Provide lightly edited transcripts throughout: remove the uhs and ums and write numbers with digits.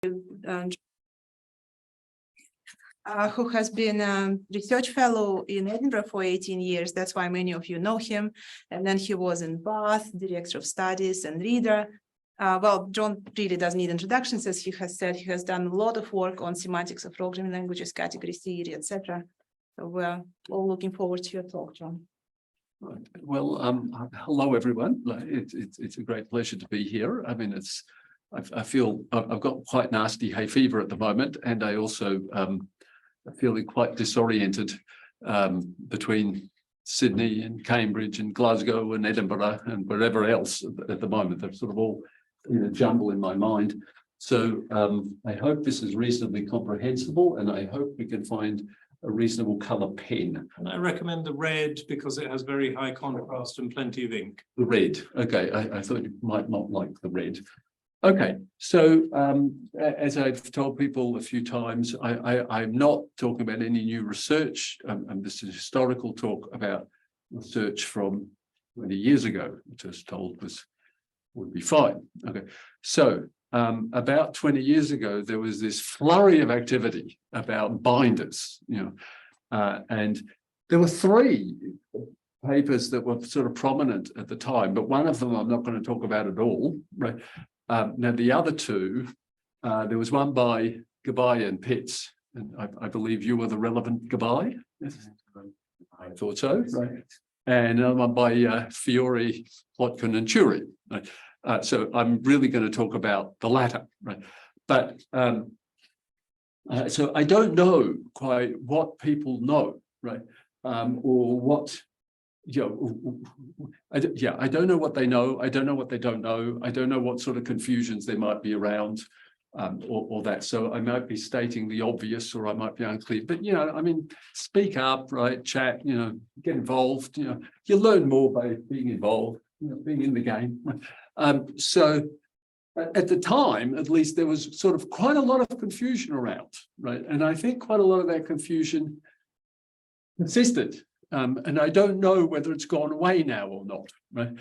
who has been a research fellow in Edinburgh for 18 years. That's why many of you know him. And then he was in Bath, director of studies and reader. Well, John really doesn't need introductions, as he has said. He has done a lot of work on semantics of programming languages, category theory, etc. So we're all looking forward to your talk, John. Right. Well, hello everyone. It's a great pleasure to be here. I mean, I feel I've got quite nasty hay fever at the moment, and I also am feeling quite disoriented between Sydney and Cambridge and Glasgow and Edinburgh and wherever else at the moment. They're sort of all in a jumble in my mind. So I hope this is reasonably comprehensible, and I hope we can find a reasonable color pen. And I recommend the red because it has very high contrast and plenty of ink. The red. Okay, I thought you might not like the red. Okay, so as I've told people a few times, I'm not talking about any new research. And this is a historical talk about research from 20 years ago, which I was told would be fine. Okay, so about 20 years ago, there was this flurry of activity about binders, and there were 3 papers that were sort of prominent at the time, but one of them I'm not going to talk about at all, right? Now, the other 2, there was one by Gabai and Pitts, and I believe you were the relevant Gabai. Yes, I thought so, right? And another one by Fiore, Plotkin and Turi. Right? So I'm really going to talk about the latter, right? But so I don't know quite what people know, right? Or what. I don't know what they know. I don't know what they don't know. I don't know what sort of confusions there might be around or that. So I might be stating the obvious, or I might be unclear. But, I mean, speak up, right? Chat, get involved. You learn more by being involved, being in the game. So at the time, at least, there was sort of quite a lot of confusion around, right? And I think quite a lot of that confusion persisted. And I don't know whether it's gone away now or not, right?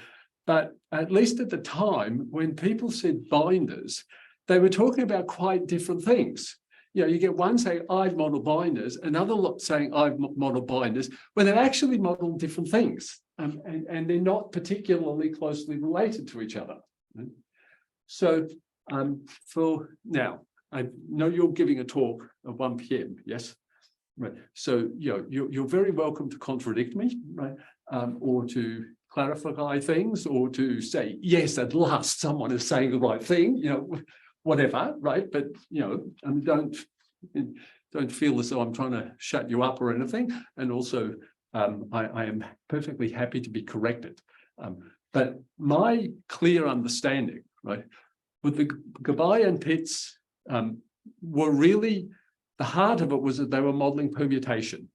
But at least at the time, when people said binders, they were talking about quite different things. You get one saying, I've modeled binders, another lot saying, I've modeled binders, when they've actually modeled different things. And they're not particularly closely related to each other. Right? So for now, I know you're giving a talk at 1 p.m, yes? Right. So you're very welcome to contradict me, right? Or to clarify things, or to say, yes, at last someone is saying the right thing, whatever, right? But and don't feel as though I'm trying to shut you up or anything. And also, I am perfectly happy to be corrected. But my clear understanding, right, with the Gabai and Pitts were really. The heart of it was that they were modeling permutation,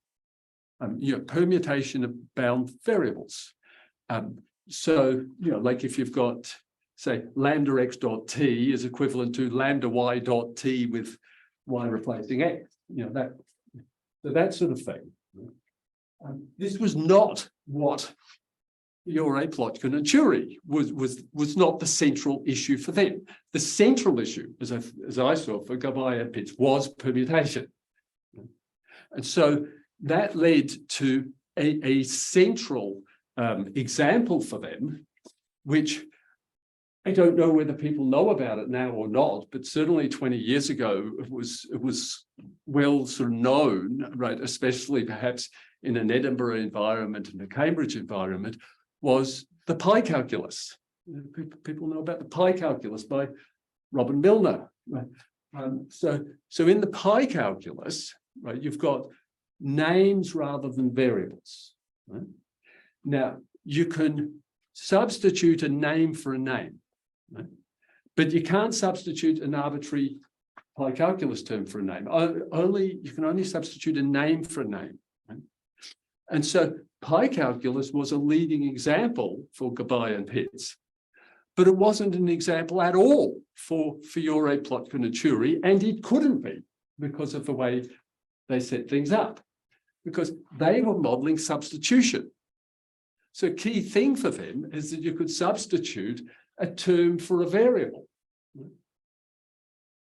permutation of bound variables. So, like if you've got, say, lambda x dot t is equivalent to lambda y dot t with y replacing x, that sort of thing. This was not what Fiore, Plotkin and Turi was not the central issue for them. The central issue, as I saw for Gabai and Pitts, was permutation. And so that led to a central example for them, which I don't know whether people know about it now or not, but certainly 20 years ago, it was well sort of known, right, especially perhaps in an Edinburgh environment and a Cambridge environment, was the pi calculus. People know about the pi calculus by Robin Milner. Right? So in the pi calculus, right, you've got names rather than variables. Right? Now, you can substitute a name for a name, right? But you can't substitute an arbitrary pi calculus term for a name. You can only substitute a name for a name. Right? And so pi calculus was a leading example for Gabai and Pitts, but it wasn't an example at all for Fiore, Plotkin and Turi, and it couldn't be because of the way they set things up, because they were modeling substitution. So a key thing for them is that you could substitute a term for a variable.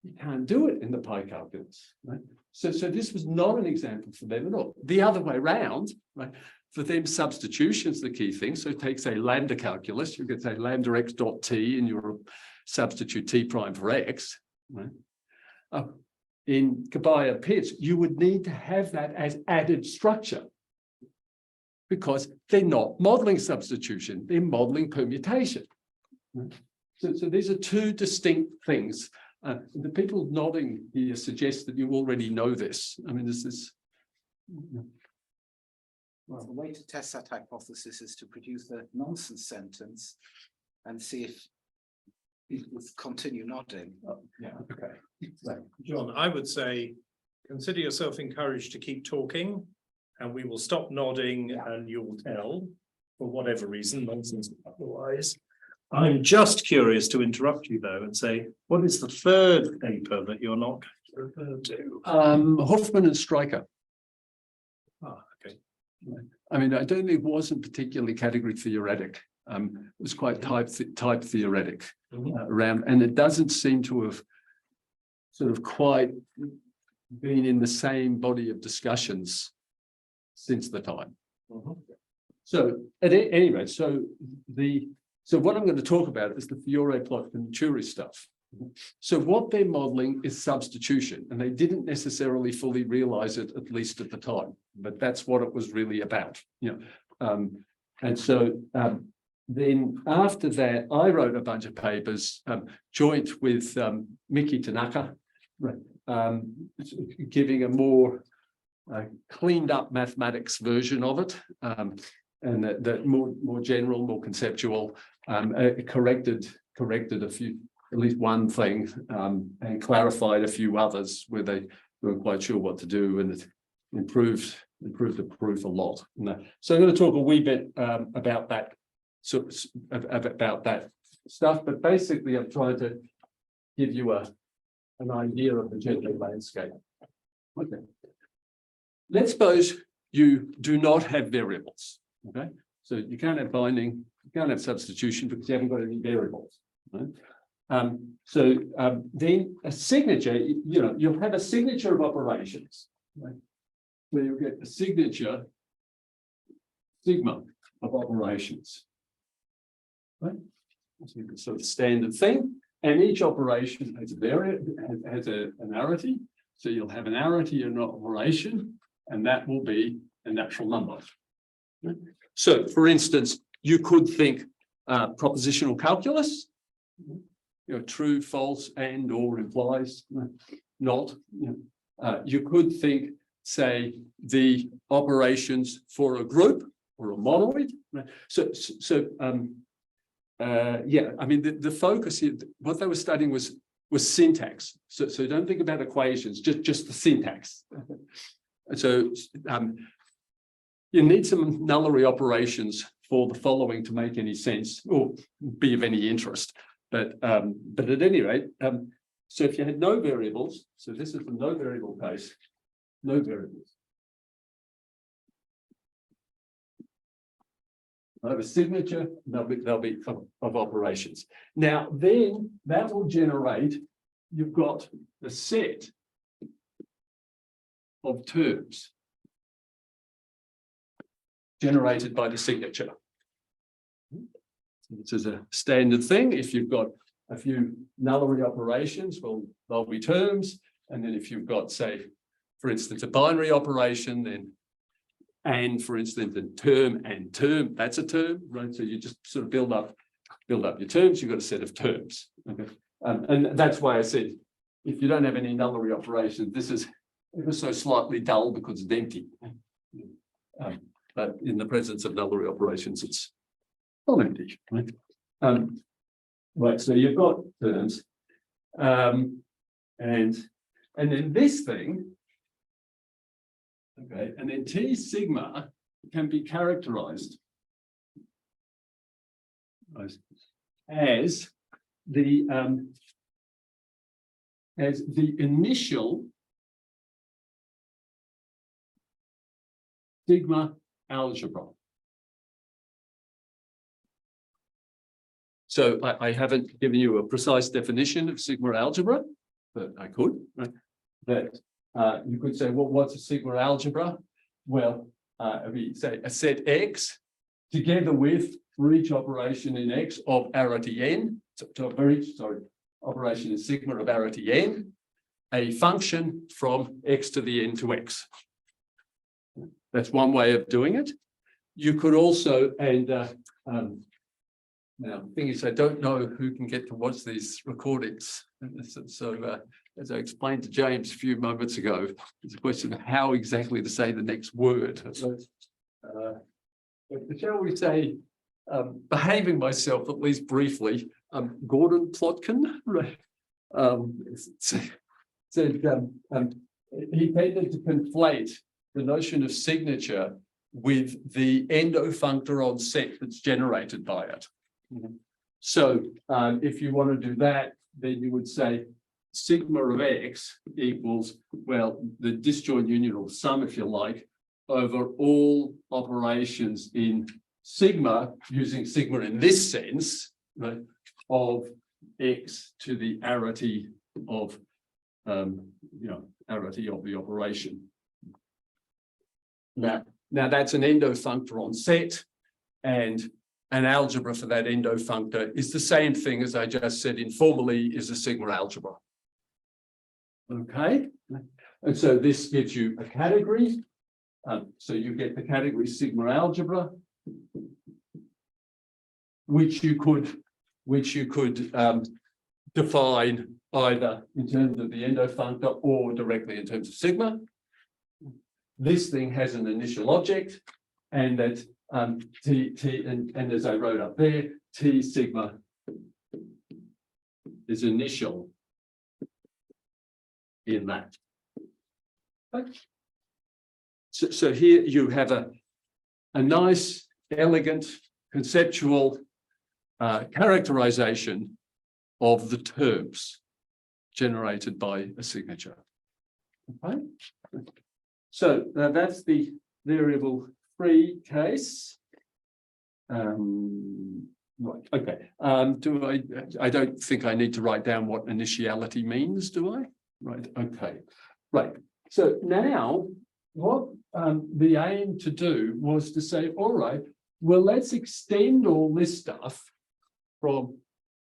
you can't do it in the pi calculus, right? So this was not an example for them at all. The other way around, right? For them, substitution's the key thing. So take, say, lambda calculus, you could say lambda x dot t, and you substitute t prime for x, right? In Kabaya-Pitts, you would need to have that as added structure because they're not modeling substitution, they're modeling permutation. Right? So these are two distinct things. The people nodding here suggest that you already know this. I mean, this is... Well, the way to test that hypothesis is to produce a nonsense sentence and see if people continue nodding. Yeah, okay. John, I would say, consider yourself encouraged to keep talking and we will stop nodding and you'll tell, for whatever reason, nonsense otherwise. I'm just curious to interrupt you though and say, what is the third paper that you're not going to refer to? Hoffman and Stryker. Ah, okay. I mean, I don't think it wasn't particularly category theoretic. It was quite type theoretic around, and it doesn't seem to have sort of quite been in the same body of discussions since the time. So at any rate, so what I'm going to talk about is the Fiore, Plotkin and Turi stuff. So what they're modeling is substitution, and they didn't necessarily fully realize it, at least at the time, but that's what it was really about, you know. And so then after that, I wrote a bunch of papers joint with Miki Tanaka, giving a more cleaned up mathematics version of it, and that more general, more conceptual, corrected a few, at least one thing, and clarified a few others where they weren't quite sure what to do, and it improved the proof a lot. So I'm going to talk a wee bit about that, about that stuff, but basically I'm trying to give you an idea of the general landscape. Okay. Let's suppose you do not have variables. Okay, so you can't have binding, you can't have substitution because you haven't got any variables. Right? Then a signature, you know, you'll have a signature of operations, right? Where you'll get a signature sigma of operations. Right? So it's sort of standard thing, and each operation has a variable, has an arity. So you'll have an arity in an operation, and that will be a natural number. Right? So, for instance, you could think propositional calculus, you know, true, false, and or implies not. You know, you could think, say, the operations for a group or a monoid. Right? Yeah, I mean, the focus here, what they were studying was syntax. So don't think about equations, just the syntax. So you need some nullary operations for the following to make any sense or be of any interest. But at any rate, so if you had no variables, so this is the no variable case, no variables. I have a signature, they'll be of operations. Now, then that will generate, you've got a set of terms generated by the signature. This is a standard thing. If you've got a few nullary operations, well, they'll be terms. And then if you've got, say, for instance, a binary operation, then and, for instance, the term and term, that's a term, right? So you just sort of build up your terms, you've got a set of terms. Okay. And that's why I said, if you don't have any nullary operations, this is ever so slightly dull because it's empty. But in the presence of nullary operations, it's not empty, right? Right, so you've got terms. And then this thing, okay, and then T sigma can be characterized as the initial sigma algebra. So I haven't given you a precise definition of sigma algebra, but I could, right? That you could say, well, what's a sigma algebra? Well, we say a set X together with for each operation in X of arity n, so for each, operation in sigma of arity n, a function from X to the n to X. That's one way of doing it. You could also, and now the thing is, I don't know who can get to watch these recordings. So as I explained to James a few moments ago, it's a question of how exactly to say the next word. Shall we say, behaving myself at least briefly, Gordon Plotkin, right? Said he tended to conflate the notion of signature with the endofunctor on set that's generated by it. So if you want to do that, then you would say sigma of X equals, well, the disjoint union or sum, if you like, over all operations in sigma, using sigma in this sense, right, of X to the arity of, arity of the operation. Now that's an endofunctor on set, and an algebra for that endofunctor is the same thing as I just said informally is a sigma algebra. Okay, and so this gives you a category. So you get the category sigma algebra, which you could define either in terms of the endofunctor or directly in terms of sigma. This thing has an initial object, and that T and as I wrote up there, T sigma is initial in that. Okay. So here you have a nice, elegant, conceptual characterization of the terms generated by a signature. Okay. So now that's the variable free case. Right. Okay. I don't think I need to write down what initiality means, do I? Right. Okay. Right. So now what the aim to do was to say, all right, well, let's extend all this stuff from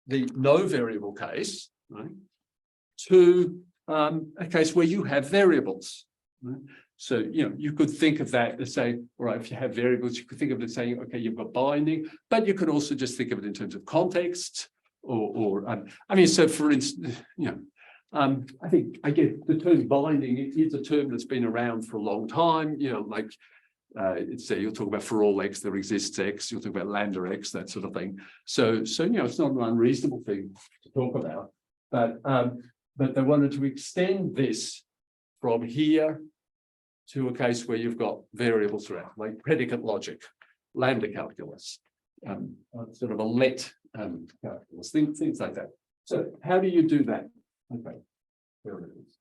the no variable case, right, to a case where you have variables. Right? So, you could think of that as saying, all right, if you have variables, you could think of it as saying, okay, you've got binding, but you could also just think of it in terms of context I mean, so for instance, I think, I get the term binding is a term that's been around for a long time, like, say you'll talk about for all X, there exists X, you'll talk about lambda X, that sort of thing. So, it's not an unreasonable thing to talk about, but they wanted to extend this from here to a case where you've got variables around, like predicate logic, lambda calculus, sort of a let calculus, things like that. So how do you do that? Okay, variables.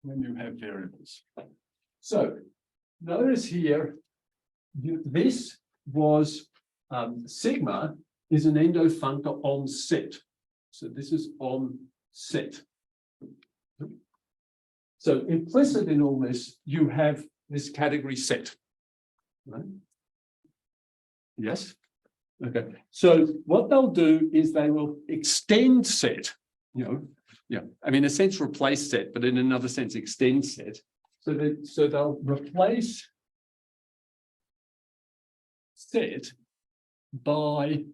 When you have variables. So notice here, this was sigma is an endofunctor on set. So this is on set. So implicit in all this, you have this category set, right? Yes. Okay. So what they'll do is they will extend set, I mean, in a sense, replace set, but in another sense, extend set. So they'll replace set by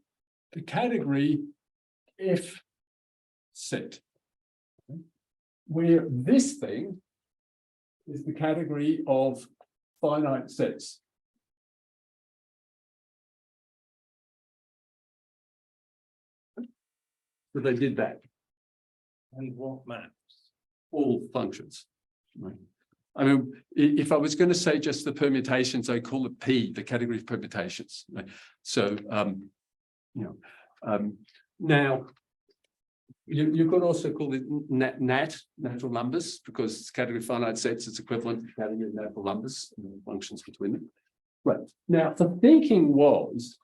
the category F set, where this thing is the category of finite sets. So they did that. And what maps? All functions. Right. I mean, if I was going to say just the permutations, I call it P, the category of permutations. Right? So, now you could also call it natural numbers, because it's category of finite sets, it's equivalent to category of natural numbers and the functions between them. Right. Now, the thinking was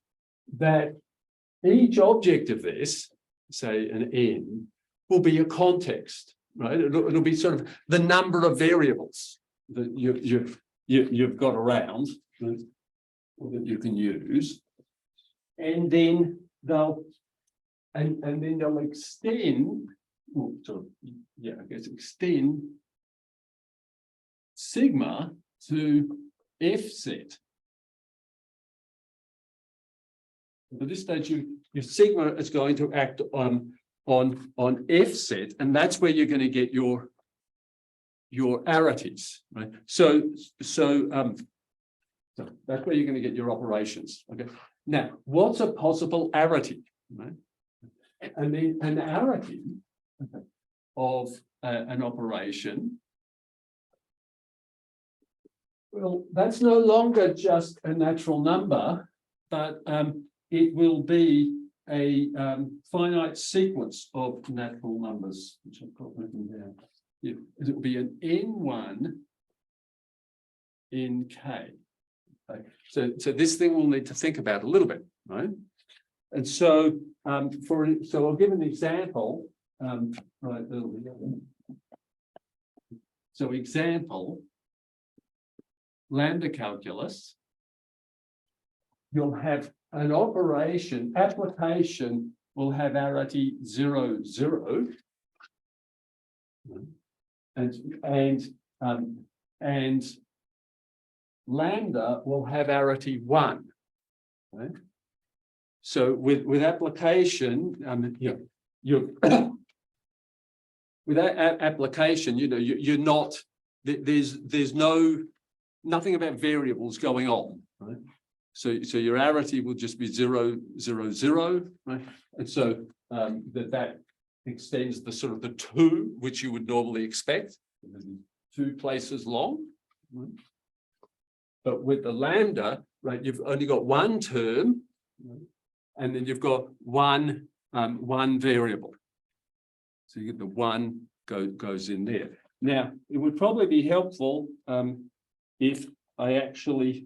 that each object of this, say an N, will be a context, right? It'll be sort of the number of variables that you've got around, right, that you can use, and then they'll extend. Extend sigma to F set. At this stage, your sigma is going to act on F set, and that's where you're going to get your arities, right? So that's where you're going to get your operations. Okay. Now, what's a possible arity, right? And then an arity of an operation. Well, that's no longer just a natural number, but it will be a finite sequence of natural numbers, which I've got written down. It will be an N1 in K. Okay. So this thing we'll need to think about a little bit, right? And so so I'll give an example. Right. So example, lambda calculus. You'll have an operation, application will have arity 0, 0. And lambda will have arity 1. Right? So with application, with that application, you're not, there's nothing about variables going on, right? So your arity will just be 0, 0, 0, right? And so that extends the sort of the 2, which you would normally expect, 2 places long, right? But with the lambda, right, you've only got one term, right? And then you've got one variable. So you get the 1 goes in there. Now, it would probably be helpful if I actually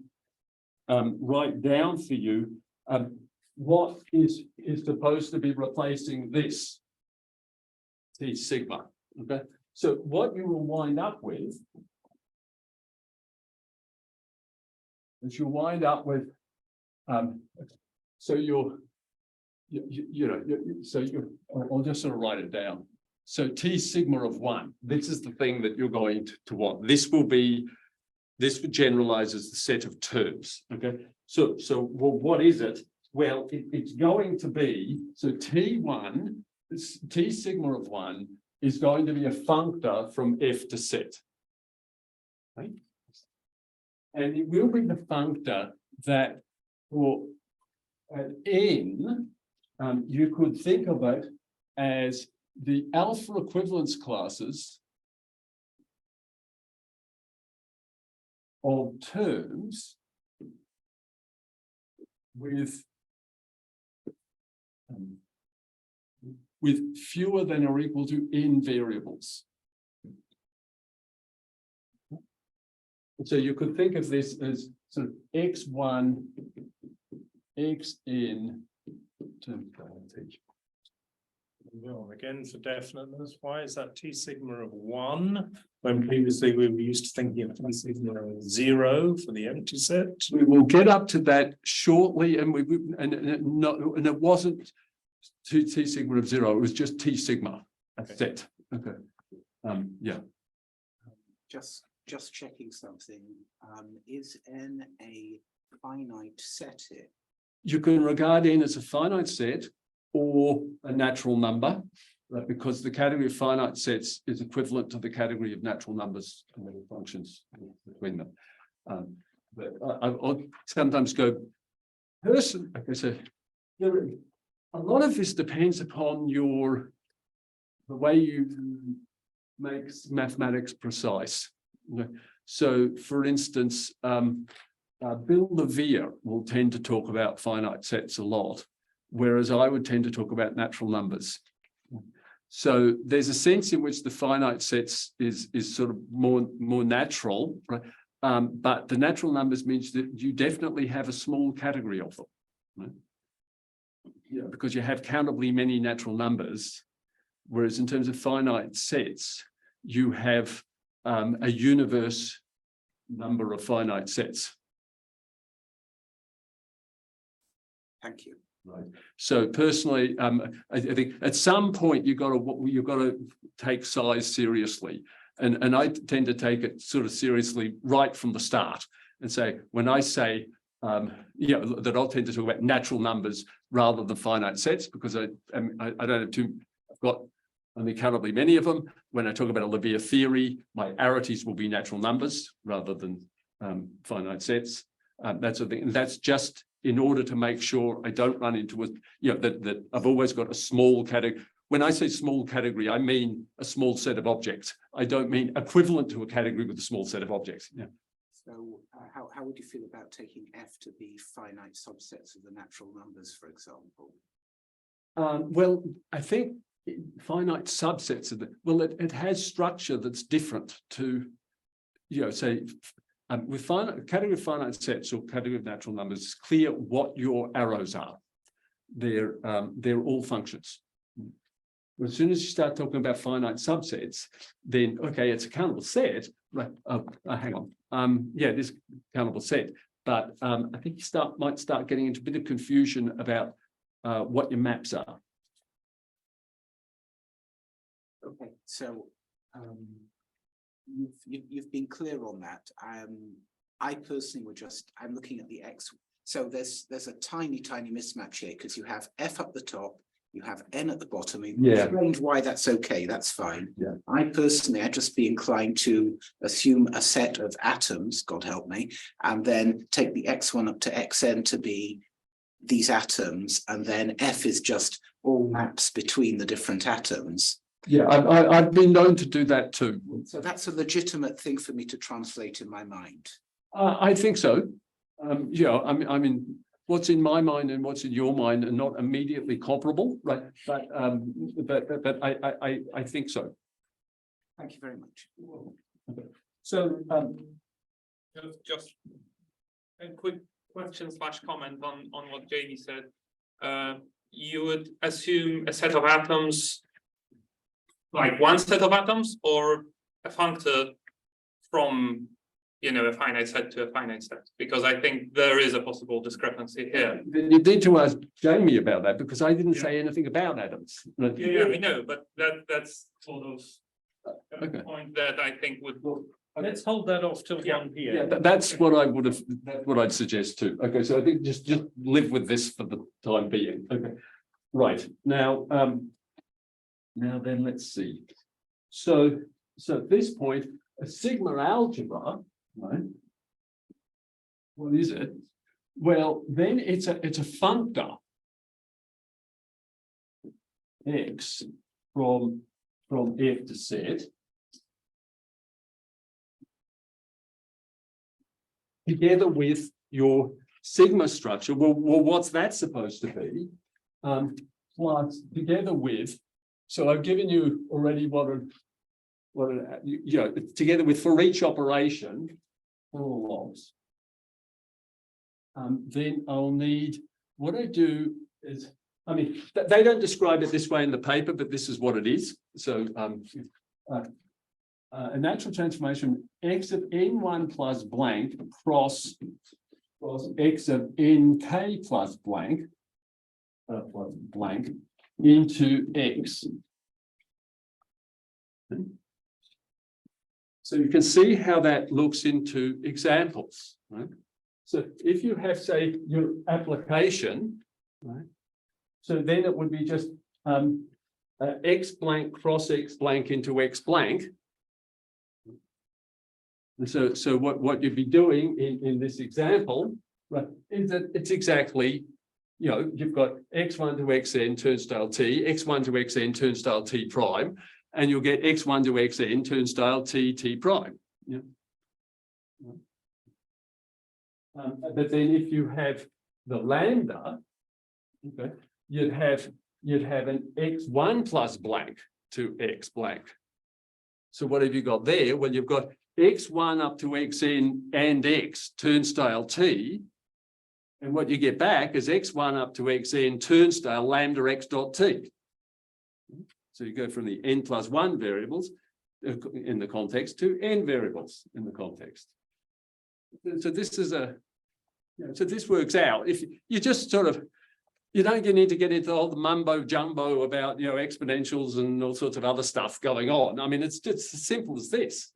write down for you what is supposed to be replacing this T sigma. Okay, so what you will wind up with is you'll wind up with so I'll just sort of write it down. So T sigma of 1, this is the thing that you're going to want. This generalizes the set of terms. Okay. So well, what is it? Well, it's going to be, so T1, T sigma of 1 is going to be a functor from F to set. Right? And it will be the functor that for at N, you could think of it as the alpha equivalence classes of terms with fewer than or equal to N variables. So you could think of this as sort of X1, Xn. Well, again, for definiteness, why is that T sigma of 1 when previously we were used to thinking of T sigma of 0 for the empty set? We will get up to that shortly, and it wasn't T sigma of 0; it was just T sigma set. Okay. Yeah. Just checking something. Is N a finite set here? You can regard N as a finite set or a natural number, right? Because the category of finite sets is equivalent to the category of natural numbers and little functions between them. But I'll sometimes go, okay, so a lot of this depends upon the way you make mathematics precise. So, for instance, Bill Levere will tend to talk about finite sets a lot, whereas I would tend to talk about natural numbers. So there's a sense in which the finite sets is sort of more natural, right? But the natural numbers means that you definitely have a small category of them, right? Yeah, because you have countably many natural numbers, Whereas in terms of finite sets, you have a universe number of finite sets. Thank you. Right. So personally, I think at some point you've got to take size seriously, and I tend to take it sort of seriously right from the start and say, when I say that I'll tend to talk about natural numbers rather than finite sets, because I don't have I've got unaccountably many of them. When I talk about a Levier theory, my arities will be natural numbers rather than finite sets. That sort of thing. And that's just in order to make sure I don't run into that I've always got a small category. When I say small category, I mean a small set of objects. I don't mean equivalent to a category with a small set of objects. Yeah. So how would you feel about taking F to be finite subsets of the natural numbers, for example? Well, I think finite subsets of it has structure that's different to, say, with category of finite sets or category of natural numbers, it's clear what your arrows are. They're all functions. As soon as you start talking about finite subsets, then okay, it's a countable set, right? Hang on. Yeah, it is a countable set, but I think you might start getting into a bit of confusion about what your maps are. Okay, so you've been clear on that. I personally I'm looking at the X. So there's a tiny mismatch here because you have F up the top, you have N at the bottom. Yeah. Explained why that's okay. That's fine. Yeah. I'd just be inclined to assume a set of atoms, God help me, and then take the X1 up to Xn to be these atoms, and then F is just all maps between the different atoms. Yeah, I've been known to do that too. So that's a legitimate thing for me to translate in my mind. I think so. I mean, what's in my mind and what's in your mind are not immediately comparable, right? But I think so. Thank you very much. So just a quick question / comment on what Jamie said. You would assume a set of atoms, like one set of atoms, or a functor from a finite set to a finite set, because I think there is a possible discrepancy here. you need to ask Jamie about that, because I didn't say anything about atoms. Yeah, I know, but that's sort of Okay. a point that I think would. Let's hold that off till one here. Yeah, that's what I'd suggest too. Okay, so I think just live with this for the time being. Okay, right now. Now then, let's see. So at this point, a sigma algebra, right? What is it? Well, then it's a functor x from F to Z together with your sigma structure. Well, what's that supposed to be? Plus together with. So I've given you already together with for each operation, all logs. Then I'll need, what I do is, I mean, they don't describe it this way in the paper, but this is what it is. So a natural transformation x of n1 plus blank cross x of nk plus blank into x. So you can see how that looks into examples, right? So if you have, say, your application, right? So then it would be just x blank cross x blank into x blank. And so what you'd be doing in this example, right, is that it's exactly, you've got x1 to xn turnstile t, x1 to xn turnstile t prime, and you'll get x1 to xn turnstile t prime. Yeah. But then if you have the lambda, okay, you'd have an x1 plus blank to x blank. So what have you got there? Well, you've got x1 up to xn and x turnstile t. And what you get back is x1 up to xn turnstile lambda x dot t. So you go from the n+1 variables in the context to n variables in the context. So this is so this works out. If you just sort of, you don't need to get into all the mumbo jumbo about, exponentials and all sorts of other stuff going on. I mean, it's just as simple as this.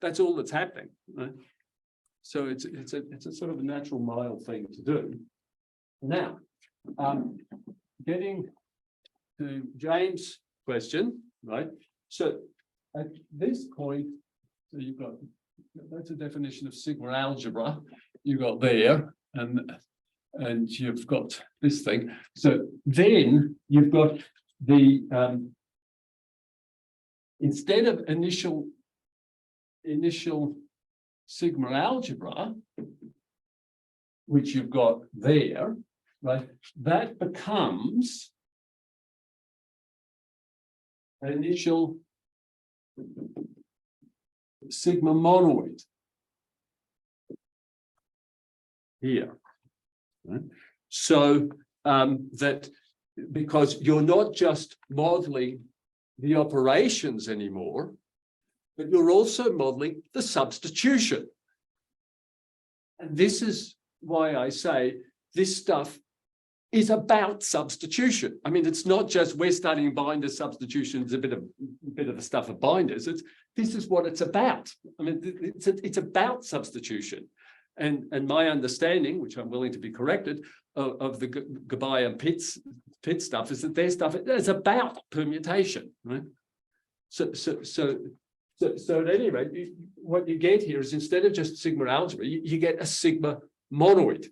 That's all that's happening. Right? So it's a sort of a natural mild thing to do. Now, getting to James' question, right? So at this point, so you've got, that's a definition of sigma algebra you got there, and you've got this thing. So then you've got the instead of initial sigma algebra, which you've got there, right? That becomes an initial sigma monoid here. Right? So that because you're not just modeling the operations anymore, but you're also modeling the substitution. And this is why I say this stuff is about substitution. I mean, it's not just we're studying binders, substitutions, a bit of the stuff of binders. This is what it's about. I mean, it's about substitution. And my understanding, which I'm willing to be corrected, of the Gabay and Pitt stuff is that their stuff is about permutation, right? So at any rate, what you get here is instead of just sigma algebra, you get a sigma monoid,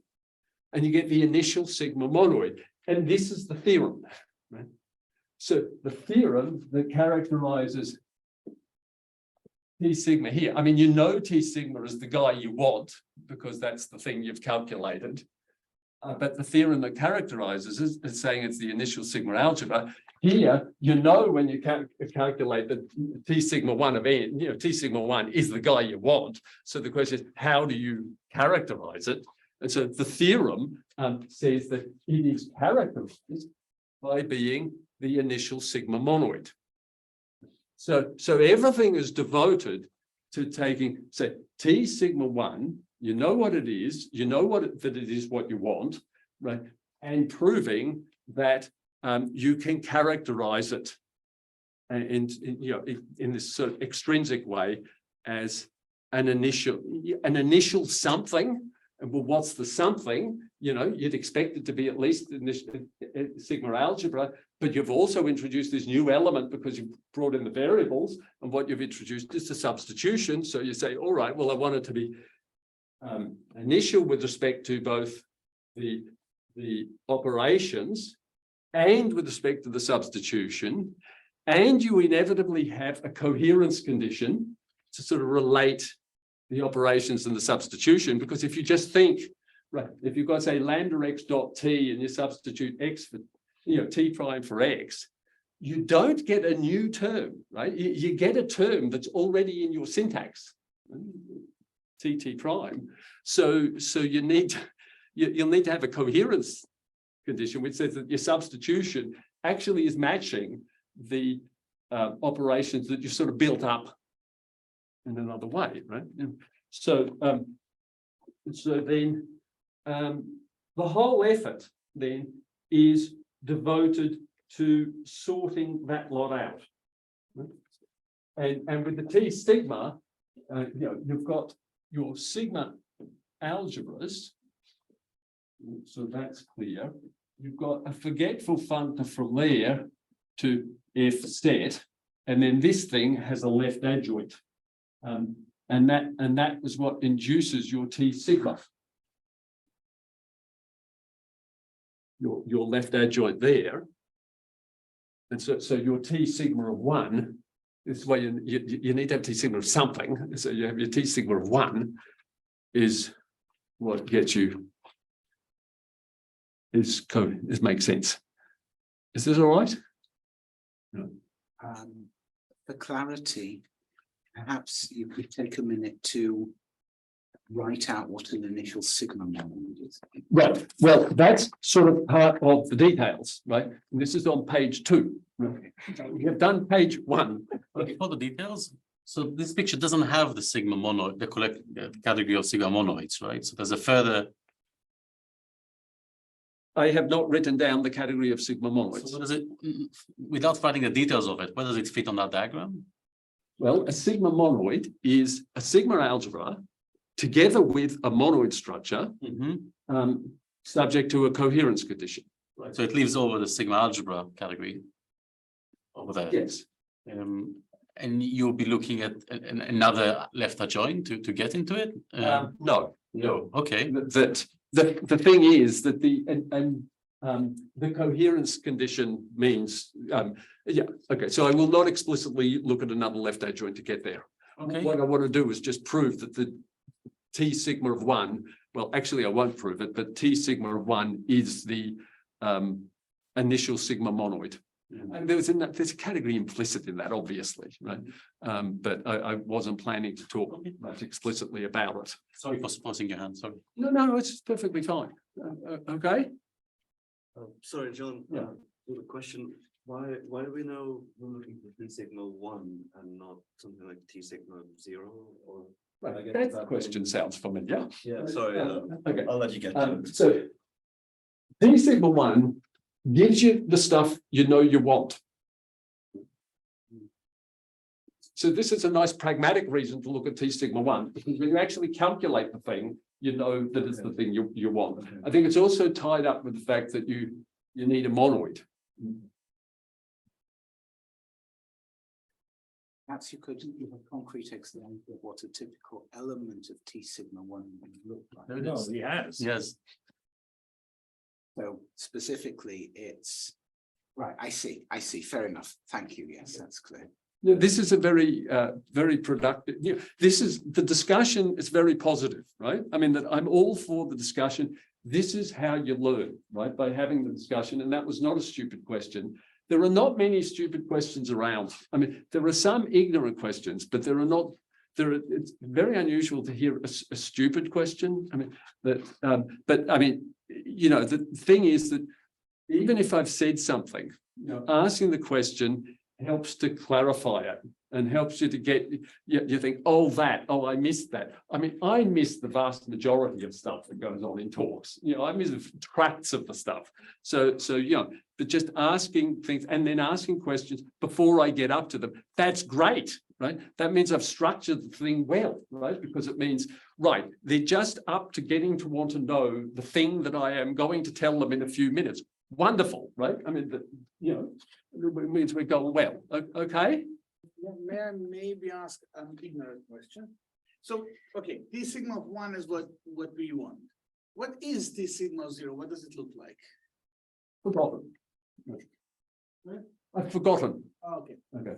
and you get the initial sigma monoid. And this is the theorem, right? So the theorem that characterizes T sigma here. I mean, T sigma is the guy you want because that's the thing you've calculated. But the theorem that characterizes is saying it's the initial sigma algebra. Here, when you calculate the T sigma 1 of n, T sigma 1 is the guy you want. So the question is, how do you characterize it? And so the theorem says that it is characterized by being the initial sigma monoid. So everything is devoted to taking, say, T sigma 1, you know what it is, that it is what you want, right? And proving that you can characterize it in this sort of extrinsic way as an initial something. And well, what's the something? You'd expect it to be at least sigma algebra, but you've also introduced this new element because you've brought in the variables, and what you've introduced is a substitution. So you say, all right, well, I want it to be initial with respect to both the operations and with respect to the substitution, and you inevitably have a coherence condition to sort of relate the operations and the substitution, because if you just think, right, if you've got, say, lambda x dot t and you substitute x for, t prime for x, you don't get a new term, right? You get a term that's already in your syntax, t prime. So you'll need to have a coherence condition which says that your substitution actually is matching the operations that you sort of built up in another way, right? So then the whole effort then is devoted to sorting that lot out, right? And with the T sigma, you've got your sigma algebras, so that's clear. You've got a forgetful functor from there to F set, and then this thing has a left adjoint. And that is what induces your T sigma. Your left adjoint there. And so your T sigma of 1, this is why you need to have T sigma of something. So you have your T sigma of 1 is what gets you, is makes sense. Is this all right? No. For clarity, perhaps you could take a minute to write out what an initial sigma monoid is? Right, well, that's sort of part of the details, right? And this is on page 2. We have done page 1. For the details, so this picture doesn't have the sigma monoid, the category of sigma monoids, right? So there's a further. I have not written down the category of sigma monoids. So what does it, without writing the details of it, where does it fit on that diagram? Well, a sigma monoid is a sigma algebra together with a monoid structure, subject to a coherence condition. Right. So it leaves over the sigma algebra category over there. Yes. And you'll be looking at another left adjoint to get into it? No. Okay. The thing is that the coherence condition means, okay, so I will not explicitly look at another left adjoint to get there. Okay. What I want to do is just prove that the T sigma of 1, well, actually I won't prove it, but T sigma of 1 is the initial sigma monoid. And there's a category implicit in that, obviously, right? But I wasn't planning to talk much explicitly about it. Sorry for forcing your hand, sorry. No, it's perfectly fine. Okay. Sorry, John. Yeah. With a question, why do we know we're looking for T sigma 1 and not something like T sigma 0 or? Right, that question sounds familiar. Yeah, sorry. Okay. I'll let you get to it. So T sigma 1 gives you the stuff you know you want. So this is a nice pragmatic reason to look at T sigma 1, because when you actually calculate the thing, you know that it's the thing you want. I think it's also tied up with the fact that you need a monoid. Perhaps you could give a concrete example of what a typical element of T sigma 1 would look like. No, he has. Yes. So specifically, it's right. I see. Fair enough. Thank you. Yes, that's clear. This is a very productive. This is the discussion is very positive, right? I mean, that I'm all for the discussion. This is how you learn, right? By having the discussion, and that was not a stupid question. There are not many stupid questions around. I mean, there are some ignorant questions, but there are not. It's very unusual to hear a stupid question. I mean, but I mean, the thing is that even if I've said something, asking the question helps to clarify it and helps you to get, you think, I missed that. I mean, I miss the vast majority of stuff that goes on in talks. I miss tracts of the stuff. So but just asking things and then asking questions before I get up to them, that's great, right? That means I've structured the thing well, right? Because it means, right, they're just up to getting to want to know the thing that I am going to tell them in a few minutes. Wonderful, right? I mean, it means we're going well. Okay. May I maybe ask an ignorant question? So, okay, T sigma of 1 is what we want. What is T sigma of 0? What does it look like? Forgotten. I've forgotten. Oh, okay. Okay.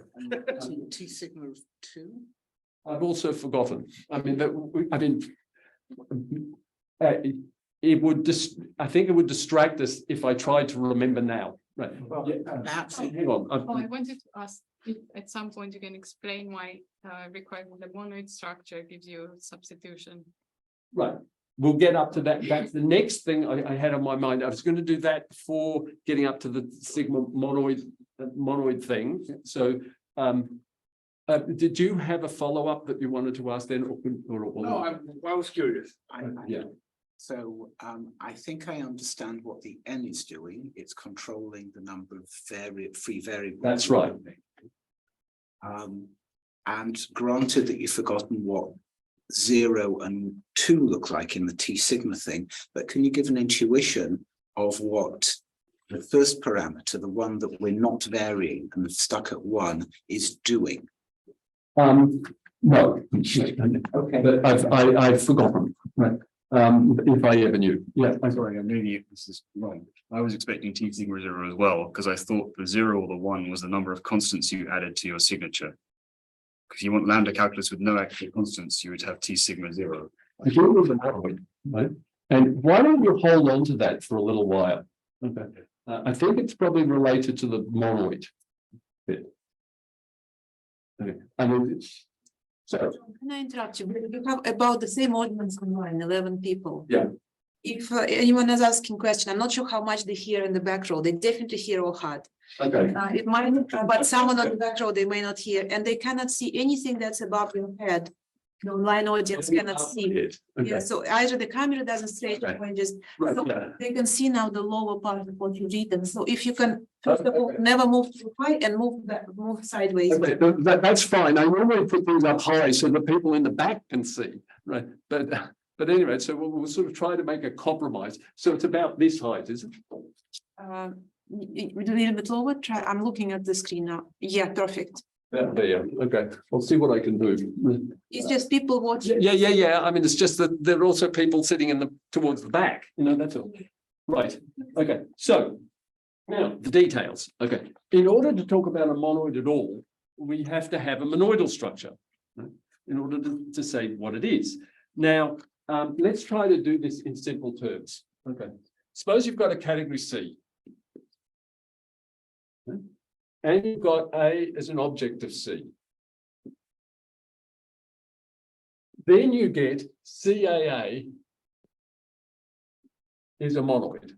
T sigma of 2? I've also forgotten. I mean, it would I think it would distract us if I tried to remember now. Right. Perhaps. Hang on. I wanted to ask if at some point you can explain why requiring the monoid structure gives you substitution. Right. We'll get up to that. That's the next thing I had on my mind. I was going to do that before getting up to the sigma monoid thing. So did you have a follow-up that you wanted to ask then? No, I was curious. Yeah. So I think I understand what the N is doing. It's controlling the number of free variables. That's right. And granted that you've forgotten what 0 and 2 look like in the T sigma thing, but can you give an intuition of what the first parameter, the one that we're not varying and stuck at 1, is doing? No. Okay. But I've forgotten. Right. If I ever knew. Yeah. I'm sorry, maybe this is wrong. I was expecting T sigma 0 as well, because I thought the 0 or the 1 was the number of constants you added to your signature. Because you want lambda calculus with no actual constants, you would have T sigma 0. I do with the monoid, right? And why don't you hold on to that for a little while? Okay. I think it's probably related to the monoid bit. Okay. I mean, So, Can I interrupt you? You have about the same audience online, 11 people. Yeah. If anyone is asking question, I'm not sure how much they hear in the back row. They definitely hear or hard. okay. It might, but someone on the back row, they may not hear, and they cannot see anything that's above your head. The online audience cannot see. It. Okay. Yeah, so either the camera doesn't straight Okay. or just, Right, so yeah. they can see now the lower part of what you read. And so if you can, first of all, never move too high and move back, move sideways. Okay, that's fine. I normally put things up high so that people in the back can see, right? But anyway, so we'll sort of try to make a compromise. So it's about this height, is it? A little bit lower, try, I'm looking at the screen now. Yeah, perfect. There, okay. I'll see what I can do. It's just people watching. Yeah. I mean, it's just that there are also people sitting in the towards the back, that's all. Right, okay, so now the details. Okay, in order to talk about a monoid at all, we have to have a monoidal structure, right? In order to say what it is. Now, let's try to do this in simple terms. Okay, suppose you've got a category C. Okay? And you've got A as an object of C. Then you get CAA is a monoid,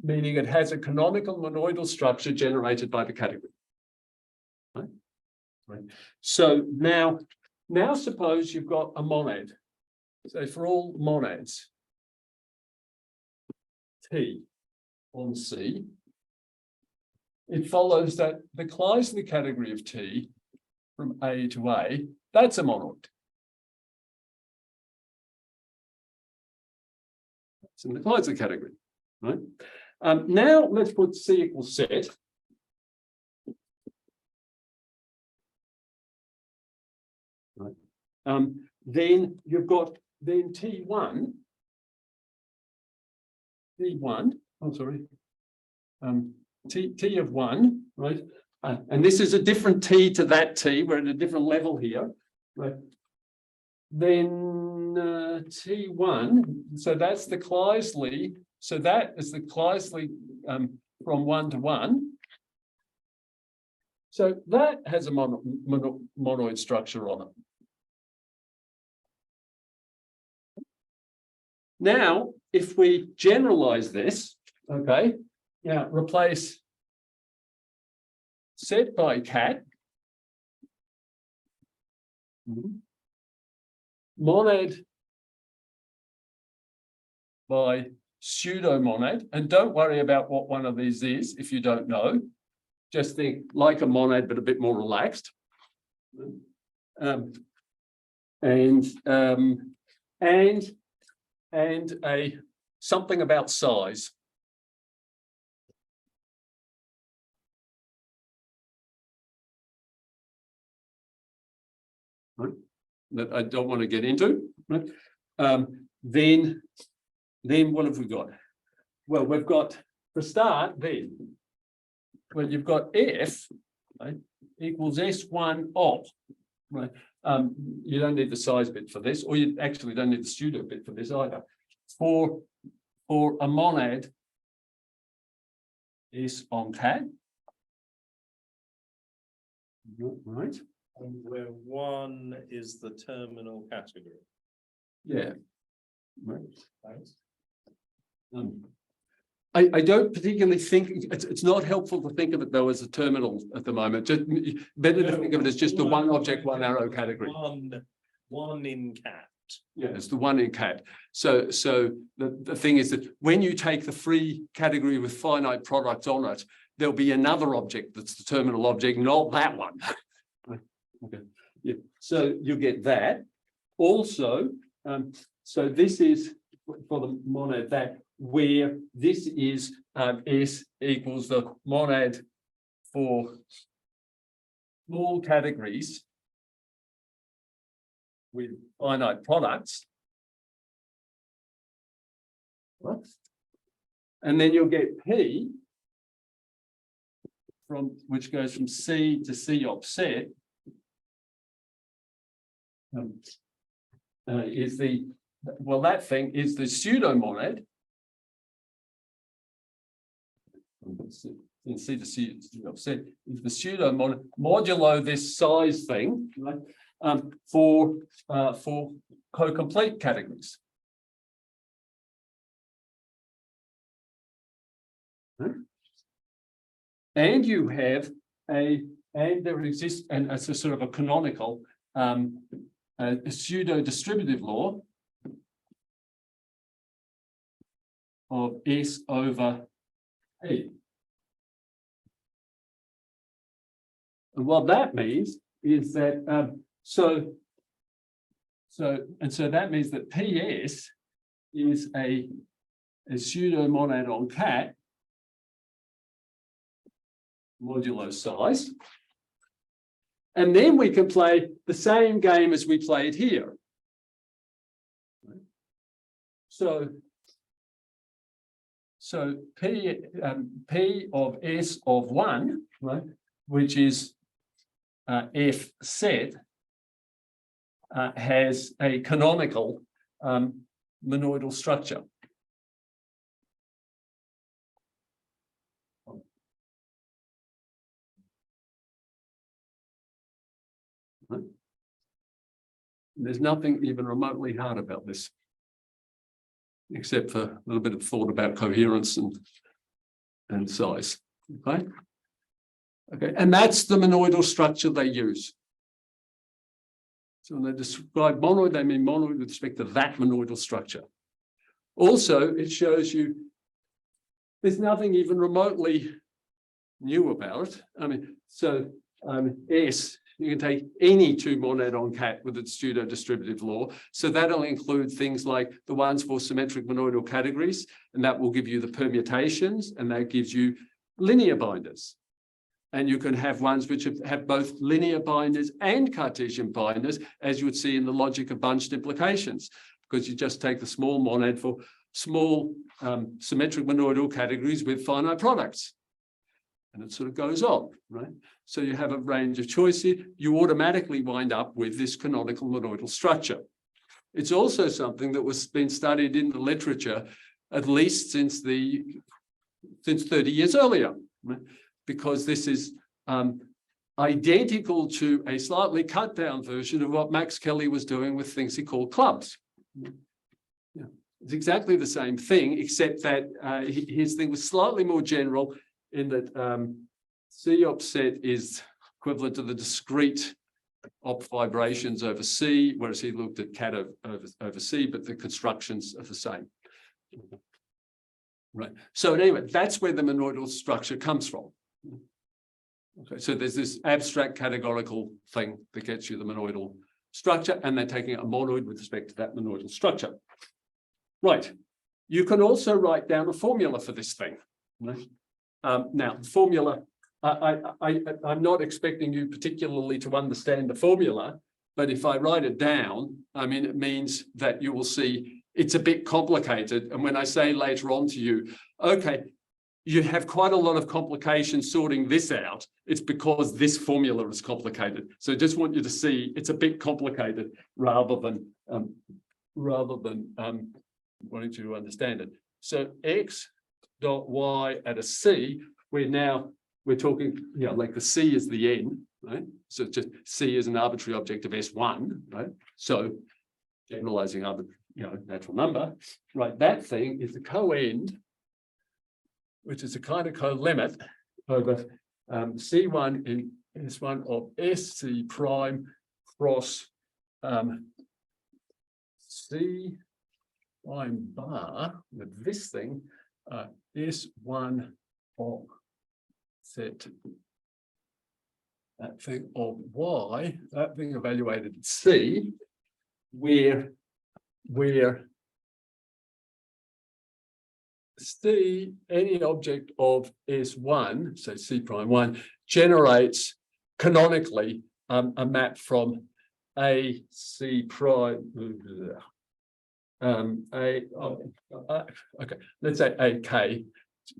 meaning it has a canonical monoidal structure generated by the category. Right? Right. So now suppose you've got a monad. So for all monads, T on C, it follows that the Kleisner category of T from A to A, that's a monoid. It's in the Kleisner category, right? Now let's put C equals set. Right. Then you've got then T1, T of 1, right? And this is a different T to that T. We're at a different level here, right? Then T1, so that's the Kleisler. So that is the Kleisler from 1 to 1. So that has a monoid structure on it. Now, if we generalize this, okay, now replace set by cat, monad by pseudo-monad, and don't worry about what one of these is if you don't know. Just think like a monad, but a bit more relaxed. And a something about size. Right? That I don't want to get into. Right? Then what have we got? Well, we've got for start then. Well, you've got F, right, equals S1 of, right? You don't need the size bit for this, or you actually don't need the pseudo bit for this either. For a monad is on cat, right? And where 1 is the terminal category. Yeah. Right. I don't particularly think it's not helpful to think of it though as a terminal at the moment. Just better to think of it as just the one object, one arrow category. One in cat. Yeah, it's the one in cat. So the thing is that when you take the free category with finite products on it, there'll be another object that's the terminal object, not that one. Okay. Yeah. So you get that. Also, so this is for the monad that where this is S equals the monad for small categories with finite products. And then you'll get P from which goes from C to C offset. Is the that thing is the pseudo-monad. In C to C offset is the pseudo-monad modulo this size thing, right? for co-complete categories. And you have there exists, and as a sort of a canonical, a pseudo-distributive law of S over P. And what that means is that so that means that PS is a pseudo-monad on cat modulo size. And then we can play the same game as we played here. So P of S of 1, right, which is F set, has a canonical monoidal structure. Right. There's nothing even remotely hard about this, except for a little bit of thought about coherence and size. Okay. Okay, and that's the monoidal structure they use. So when they describe monoid, they mean monoid with respect to that monoidal structure. Also, it shows you there's nothing even remotely new about it. I mean, so S, you can take any two monad on cat with its pseudo-distributive law. So that'll include things like the ones for symmetric monoidal categories, and that will give you the permutations, and that gives you linear binders. And you can have ones which have both linear binders and Cartesian binders, as you would see in the logic of bunched implications, because you just take the small monad for small symmetric monoidal categories with finite products. And it sort of goes on, right? So you have a range of choices. You automatically wind up with this canonical monoidal structure. It's also something that was been studied in the literature, at least since 30 years earlier, right? Because this is identical to a slightly cut down version of what Max Kelly was doing with things he called clubs. Yeah. It's exactly the same thing, except that his thing was slightly more general in that C op set is equivalent to the discrete op vibrations over C, whereas he looked at cat over C, but the constructions are the same. Right. So anyway, that's where the monoidal structure comes from. Okay, so there's this abstract categorical thing that gets you the monoidal structure, and they're taking a monoid with respect to that monoidal structure. Right. You can also write down a formula for this thing. Right? Now, formula, I'm not expecting you particularly to understand the formula, but if I write it down, I mean, it means that you will see it's a bit complicated. And when I say later on to you, okay, you have quite a lot of complications sorting this out, it's because this formula is complicated. So I just want you to see it's a bit complicated rather than wanting you to understand it. So X dot Y at a C, we're talking, you know, like the C is the N, right? So just C is an arbitrary object of S1, right? So generalizing natural number, right? That thing is the co-end, which is a kind of co-limit over C1 in S1 of SC prime cross C prime bar with this thing S1 of set that thing of Y, that thing evaluated at C, where C, any object of S1, so C prime 1, generates canonically a map from A, C prime, okay, let's say AK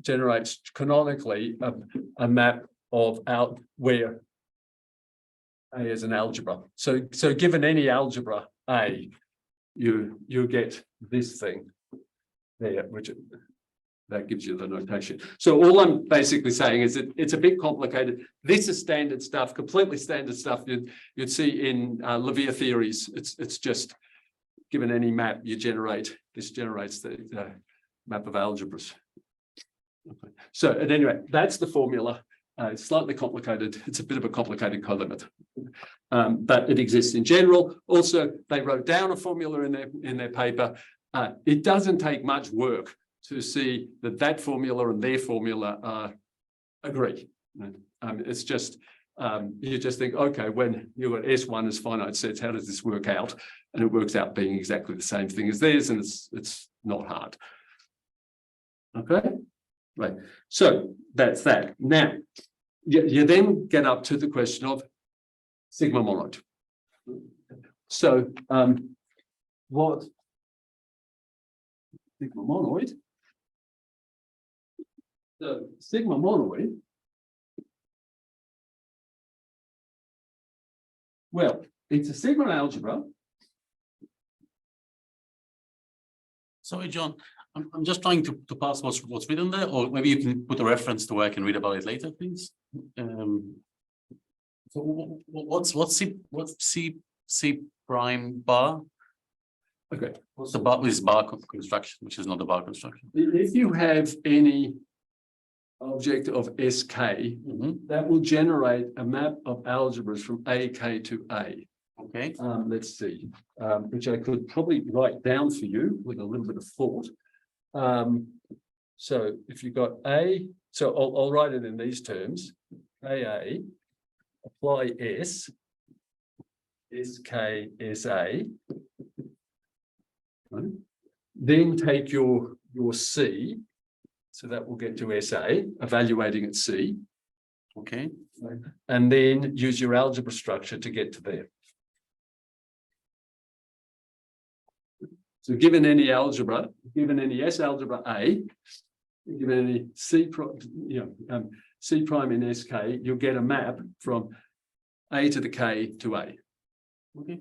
generates canonically a map of out where A is an algebra. So given any algebra A, you get this thing there, which that gives you the notation. So all I'm basically saying is that it's a bit complicated. This is standard stuff, completely standard stuff you'd see in linear theories. It's just given any map you generate, this generates the map of algebras. Okay. So at any rate, that's the formula. It's slightly complicated. It's a bit of a complicated colimit, but it exists in general. Also, they wrote down a formula in their paper. It doesn't take much work to see that formula and their formula agree. It's just you just think, okay, when you've got S1 as finite sets, how does this work out? And it works out being exactly the same thing as theirs, and it's not hard. Okay. Right, so that's that. Now, you then get up to the question of sigma monoid. So, what sigma monoid? So, sigma monoid. Well, it's a sigma algebra. Sorry, John. I'm just trying to pass what's written there, or maybe you can put a reference to where I can read about it later, please. So what's C prime bar? Okay. What's the bar? This bar construction, which is not the bar construction. If you have any object of SK, that will generate a map of algebras from AK to A. Okay. Let's see, which I could probably write down for you with a little bit of thought. So if you've got A, so I'll write it in these terms, AA, apply S, SK, SA, right? Then take your C, so that will get to SA, evaluating at C. Okay. And then use your algebra structure to get to there. So given any algebra, given any S algebra A, given any C prime in SK, you'll get a map from A to the K to A. Okay.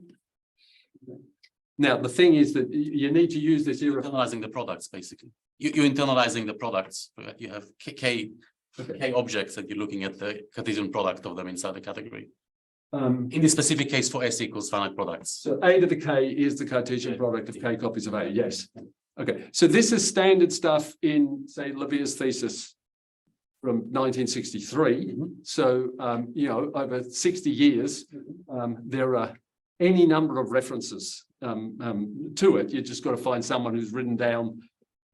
Now the thing is that you need to use this Internalizing the products, basically. You're internalizing the products. You have K objects that you're looking at the Cartesian product of them inside the category. In this specific case for S equals finite products. So A to the K is the Cartesian product of K copies of A, yes. Okay, so this is standard stuff in, say, Levia's thesis from 1963. So, you know, over 60 years, there are any number of references to it. You just got to find someone who's written down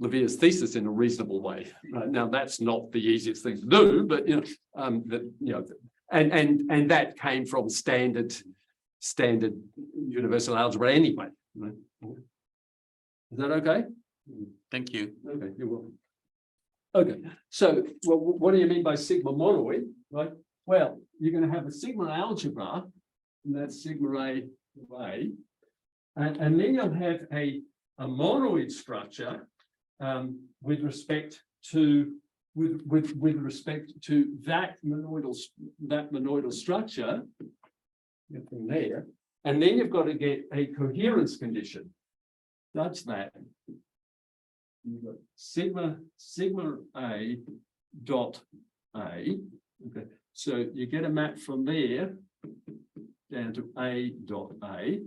Levia's thesis in a reasonable way. Now, that's not the easiest thing to do, but, and that came from standard universal algebra anyway. Right? Is that okay? Thank you. Okay, you're welcome. Okay, so what do you mean by sigma monoid? Right. Well, you're going to have a sigma algebra, and that's sigma A to A, and then you'll have a monoid structure with respect to that monoidal structure from there, and then you've got to get a coherence condition such that you've got sigma A dot A. Okay, so you get a map from there down to A dot A,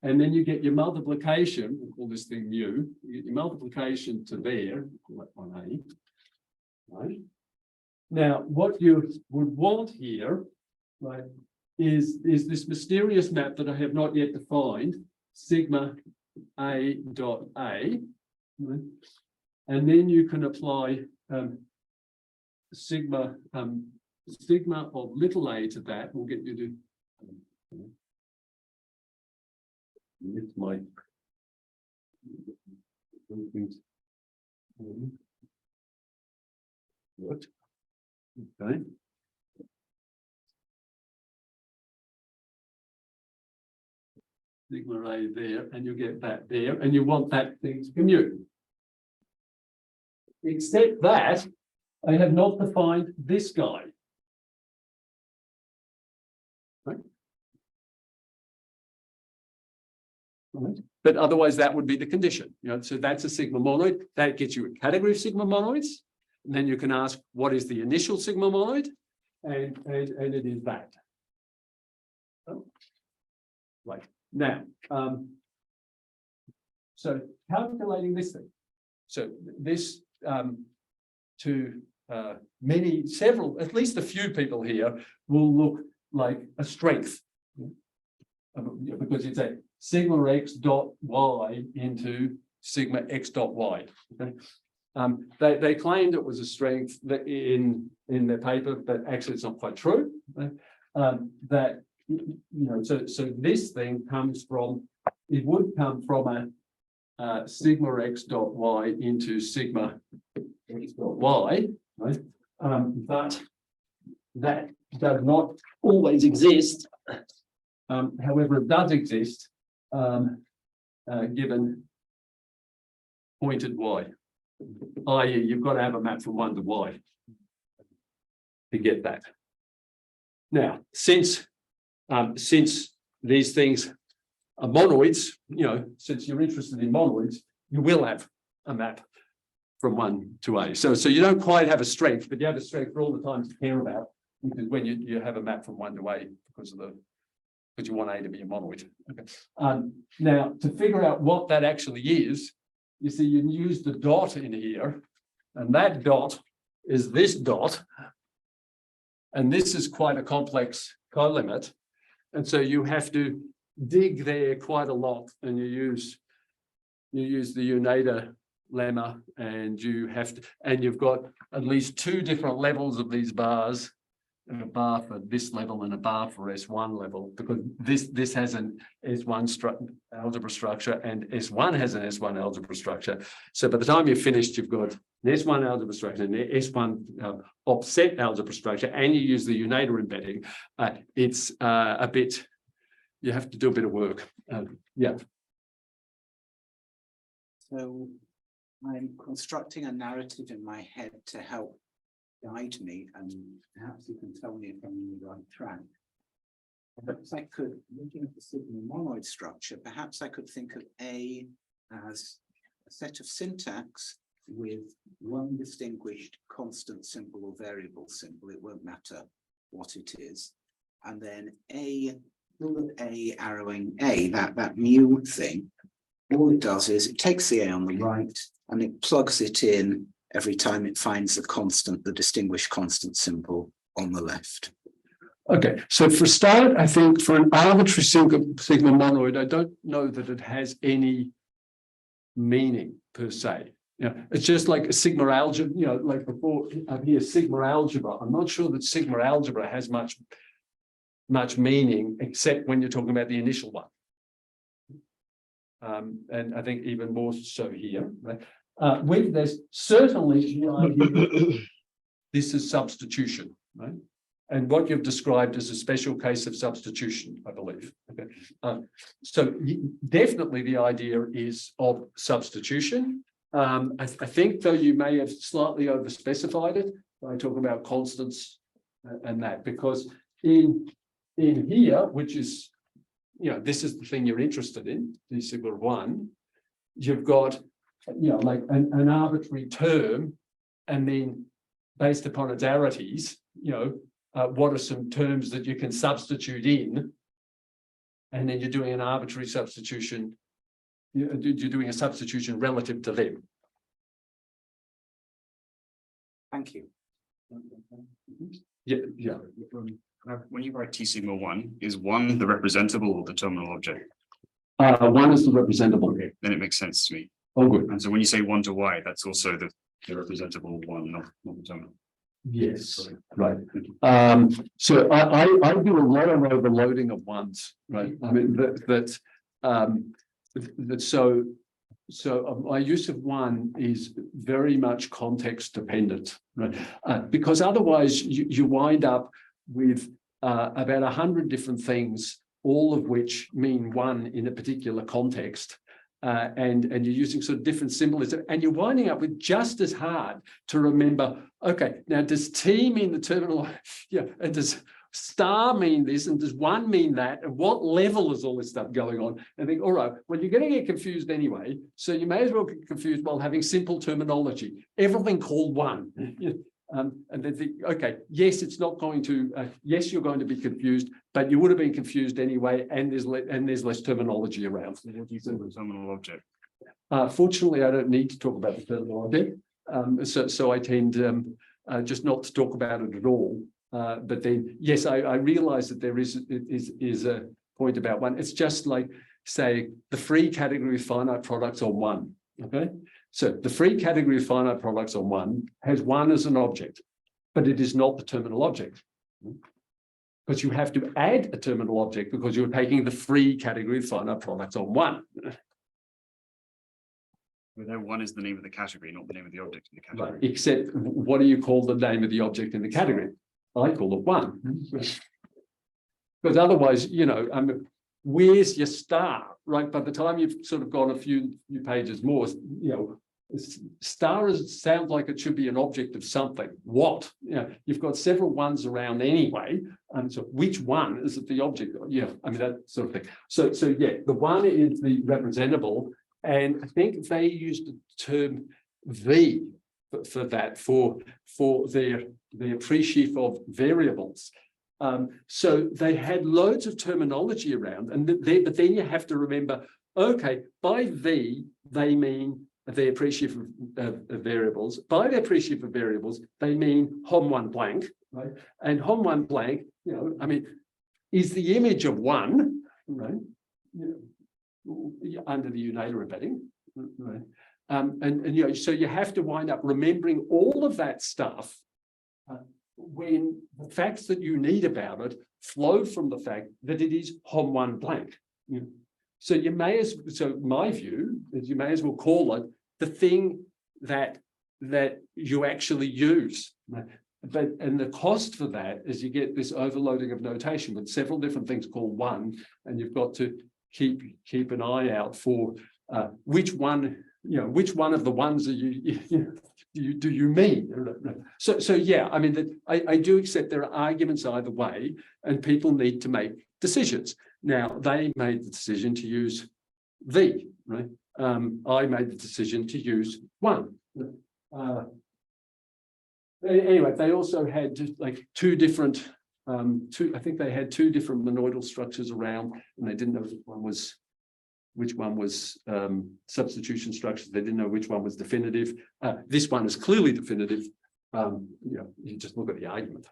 and then you get your multiplication. We'll call this thing mu. You get your multiplication to there. We'll call that 1A. Right. Now, what you would want here, right, is this mysterious map that I have not yet defined, sigma A dot A, right? And then you can apply sigma of little a to that. Will get you to lift my what? Okay. Sigma A there, and you get that there, and you want that thing to commute. Except that I have not defined this guy. Right? right? But otherwise that would be the condition, you know, so that's a sigma monoid. That gets you a category of sigma monoids. And then you can ask, what is the initial sigma monoid? And it is that. Oh. Right, now, so calculating this thing. So this to several, at least a few people here will look like a strength. Because it's a sigma x dot y into sigma x dot y. Okay? They claimed it was a strength that in their paper, but actually it's not quite true. Okay? That you know, so this thing comes from, it would come from a sigma x dot y into sigma x dot y, right? But that does not always exist. However, it does exist given pointed y, i.e. you've got to have a map from 1 to y to get that. Now, since these things are monoids, you know, since you're interested in monoids, you will have a map from 1 to a. So you don't quite have a strength, but you have a strength for all the times you care about, because when you have a map from 1 to a because you want A to be a monoid. Okay. Now, to figure out what that actually is, you see, you use the dot in here, and that dot is this dot, and this is quite a complex colimit, and so you have to dig there quite a lot, and you use the Unida lemma, and you've got at least 2 different levels of these bars, and a bar for this level and a bar for S1 level, because this has an S1 algebra structure and S1 has an S1 algebra structure. So by the time you're finished, you've got an S1 algebra structure and an S1 offset algebra structure, and you use the Unida embedding. It's a bit, you have to do a bit of work. Yeah. So I'm constructing a narrative in my head to help guide me, and perhaps you can tell me if I'm on the right track. Perhaps I could, looking at the sigma monoid structure, perhaps I could think of A as a set of syntax with one distinguished constant symbol or variable symbol. It won't matter what it is. And then A, bullet A, arrowing A, that mu thing, all it does is it takes the A on the right and it plugs it in every time it finds the constant, the distinguished constant symbol on the left. Okay, so for a start, I think for an arbitrary sigma monoid, I don't know that it has any meaning per se. You know, it's just like a sigma algebra, you know, like before up here, sigma algebra. I'm not sure that sigma algebra has much meaning, except when you're talking about the initial one. And I think even more so here, right? There's certainly the idea this is substitution, right? And what you've described is a special case of substitution, I believe. Okay. So definitely the idea is of substitution. I think, though, you may have slightly overspecified it by talking about constants and that, because in here, which is, you know, this is the thing you're interested in, D sigma 1, you've got, you know, like an arbitrary term, and then based upon its arities, you know, what are some terms that you can substitute in, and then you're doing an arbitrary substitution. You're doing a substitution relative to them. Thank you. Yeah. When you write T sigma 1, is 1 the representable or the terminal object? 1 is the representable. Okay, then it makes sense to me. Oh, good. And so when you say 1 to y, that's also the representable 1, not the terminal. Yes, right. So I do a lot of overloading of ones, right? I mean so my use of 1 is very much context dependent, right? Because otherwise you wind up with about 100 different things, all of which mean 1 in a particular context. And you're using sort of different symbolism, and you're winding up with just as hard to remember, okay, now does T mean the terminal? Yeah, and does star mean this and does one mean that? And what level is all this stuff going on? And think, all right, well, you're going to get confused anyway. So you may as well get confused while having simple terminology. Everything called one. And then think, okay, yes, it's not going to, yes, you're going to be confused, but you would have been confused anyway, and there's less terminology around. What do you call the terminal object? Fortunately, I don't need to talk about the terminal object, so I tend just not to talk about it at all. But then, yes, I realize that there is a point about one. It's just like, say, the free category of finite products on one. Okay. So the free category of finite products on one has one as an object, but it is not the terminal object. Because you have to add a terminal object because you're taking the free category of finite products on one. Well, there one is the name of the category, not the name of the object in the category. Right. Except, what do you call the name of the object in the category? I call it one. Because otherwise, you know, where's your star, right? By the time you've sort of gone a few pages more, you know, star sounds like it should be an object of something. What? You know, you've got several ones around anyway. So which one is it the object of? Yeah, I mean, that sort of thing. So yeah, the one is the representable. And I think they used the term V for that, for their presheaf of variables. So they had loads of terminology around, but then you have to remember, okay, by V, they mean their presheaf of variables. By their presheaf of variables, they mean hom1 blank, right? And hom1 blank, you know, I mean, is the image of one, right? You know, under the Unator embedding, right? And you know, so you have to wind up remembering all of that stuff when the facts that you need about it flow from the fact that it is hom1 blank. You know? So you may as so my view is you may as well call it the thing that you actually use. Right? And the cost for that is you get this overloading of notation with several different things called one, and you've got to keep an eye out for which one, you know, which one of the ones are do you mean? So yeah, I mean, I do accept there are arguments either way, and people need to make decisions. Now, they made the decision to use V, right? I made the decision to use one. Anyway, they also had like two different, I think they had two different monoidal structures around, and they didn't know which one was substitution structures. They didn't know which one was definitive. This one is clearly definitive. You know, you just look at the argument.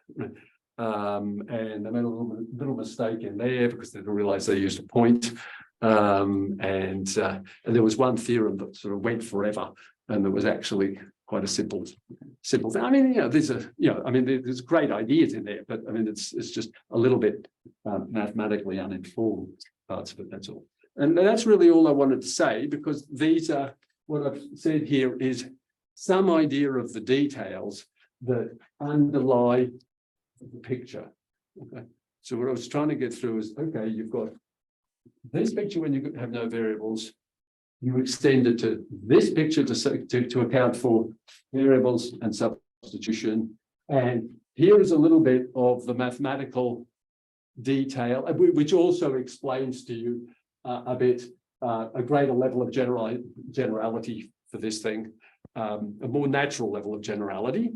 And they made a little mistake in there because they didn't realize they used a point. And there was one theorem that sort of went forever, and there was actually quite a simple thing. I mean, you know, there's great ideas in there, but I mean, it's just a little bit mathematically uninformed parts of it. That's all. And that's really all I wanted to say, because these are what I've said here is some idea of the details that underlie the picture. Okay. So what I was trying to get through is, okay, you've got this picture when you have no variables. You extend it to this picture to account for variables and substitution. And here is a little bit of the mathematical detail, which also explains to you a bit a greater level of generality for this thing, a more natural level of generality,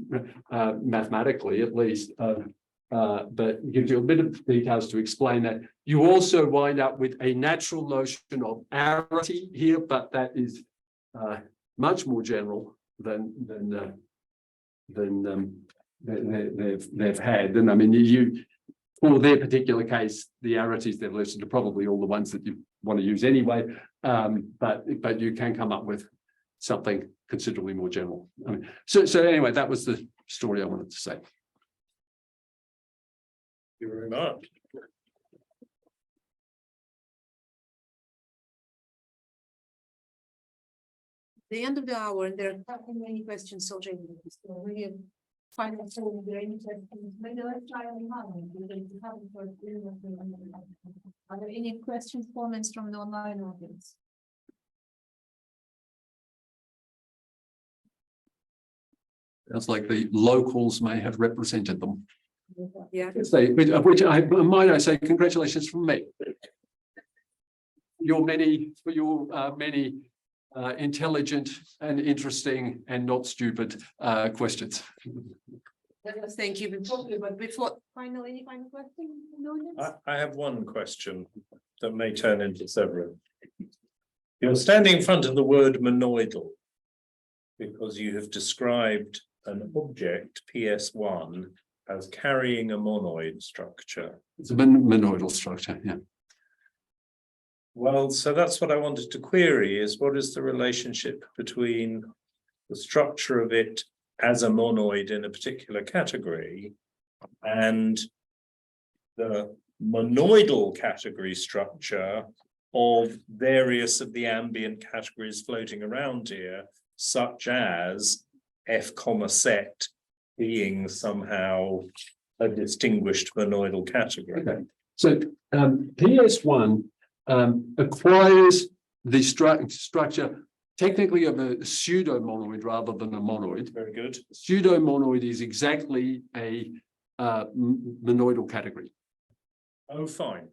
mathematically at least. But gives you a bit of details to explain that. You also wind up with a natural notion of arity here, but that is much more general than they've had. And I mean, for their particular case, the arities they've listed are probably all the ones that you want to use anyway. But you can come up with something considerably more general. I mean, so anyway, that was the story I wanted to say. Thank you very much. The end of the hour, and there are many questions so generally. So we have final form. There are any questions? Maybe let's try on Are there any questions, comments from the online audience? Sounds like the locals may have represented them. Yeah. Say, which I might I say, congratulations from me. Your many intelligent and interesting and not stupid questions. Thank you. But before any final question? I have one question that may turn into several. You're standing in front of the word monoidal because you have described an object, PS1, as carrying a monoid structure. It's a monoidal structure, yeah. Well, so that's what I wanted to query is what is the relationship between the structure of it as a monoid in a particular category and the monoidal category structure of various of the ambient categories floating around here, such as F comma set being somehow a distinguished monoidal category. Okay, so PS1 acquires the structure technically of a pseudo-monoid rather than a monoid. Very good. Pseudo-monoid is exactly a monoidal category. Oh, fine.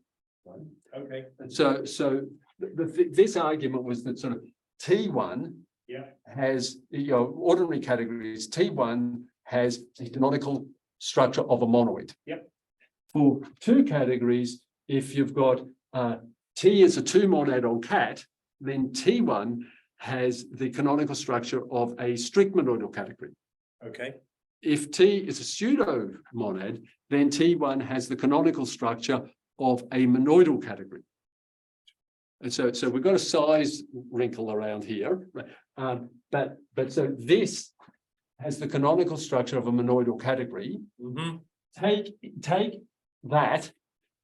Okay. So this argument was that sort of T1 Yeah. has, ordinary categories, T1 has the canonical structure of a monoid. Yep. For two categories, if you've got T is a two-monad on cat, then T1 has the canonical structure of a strict monoidal category. Okay. If T is a pseudo-monad, then T1 has the canonical structure of a monoidal category. And so we've got a size wrinkle around here, but so this has the canonical structure of a monoidal category. Mm-hmm. Take that,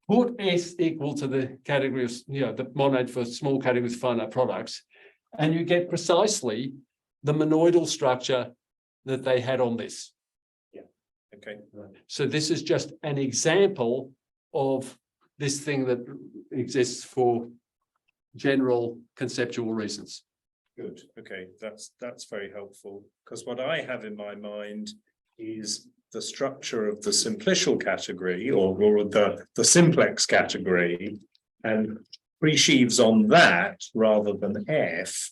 put S equal to the category of, the monad for small categories of finite products, and you get precisely the monoidal structure that they had on this. Yeah. Okay. So this is just an example of this thing that exists for general conceptual reasons. Good. Okay, that's very helpful because what I have in my mind is the structure of the simplicial category or the simplex category and presheaves on that rather than F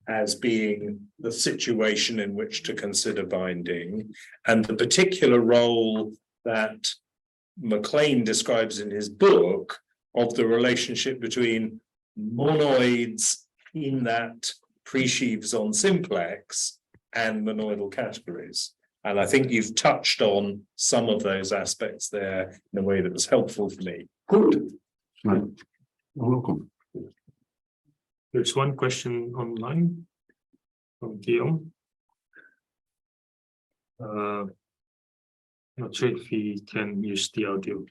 as being the situation in which to consider binding and the particular role that MacLean describes in his book of the relationship between monoids in that presheaves on simplex and monoidal categories. And I think you've touched on some of those aspects there in a way that was helpful for me. Good. Right. Welcome. There's one question online from Guillaume. Not sure if he can use the audio.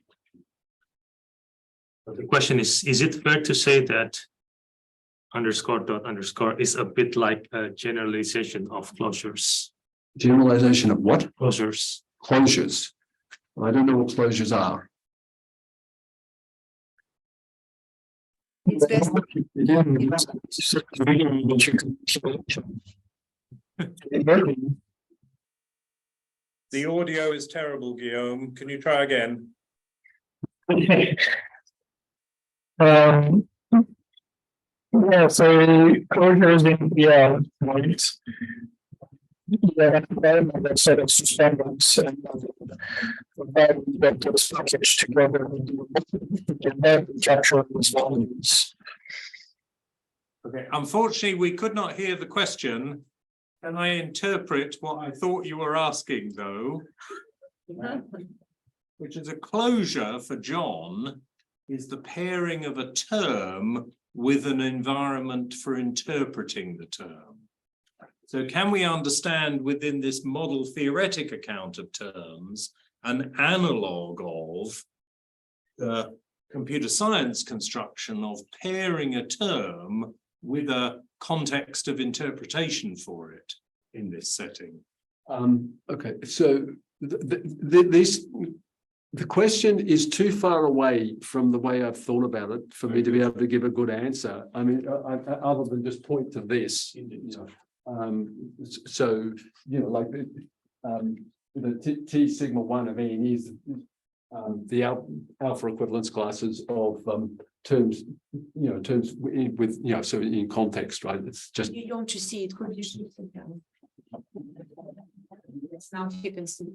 But the question is it fair to say that _. Is a bit like a generalization of closures? Generalization of what? Closures. Closures. I don't know what closures are. It's best. The audio is terrible, Guillaume. Can you try again? Yeah, so closures in points. Yeah, that set of standards and that those packaged together and capture these values. Okay, unfortunately, we could not hear the question. Can I interpret what I thought you were asking, though? Which is a closure for John is the pairing of a term with an environment for interpreting the term. So can we understand within this model theoretic account of terms an analog of the computer science construction of pairing a term with a context of interpretation for it in this setting? Okay, so the question is too far away from the way I've thought about it for me to be able to give a good answer. I mean, other than just point to this. So like the T sigma 1 of n is the alpha equivalence classes of terms, terms with, so in context, right? It's just. You don't see it, could you? Yes, now you can see.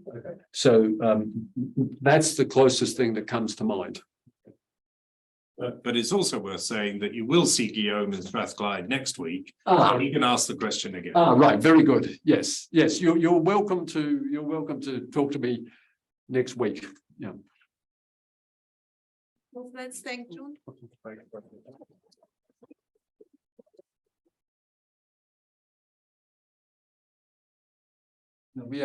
So that's the closest thing that comes to mind. But it's also worth saying that you will see Guillaume and Strathclyde next week. Ah. You can ask the question again. Ah, right, very good. Yes, yes, you're welcome to talk to me next week. Yeah. Well, let's thank June. We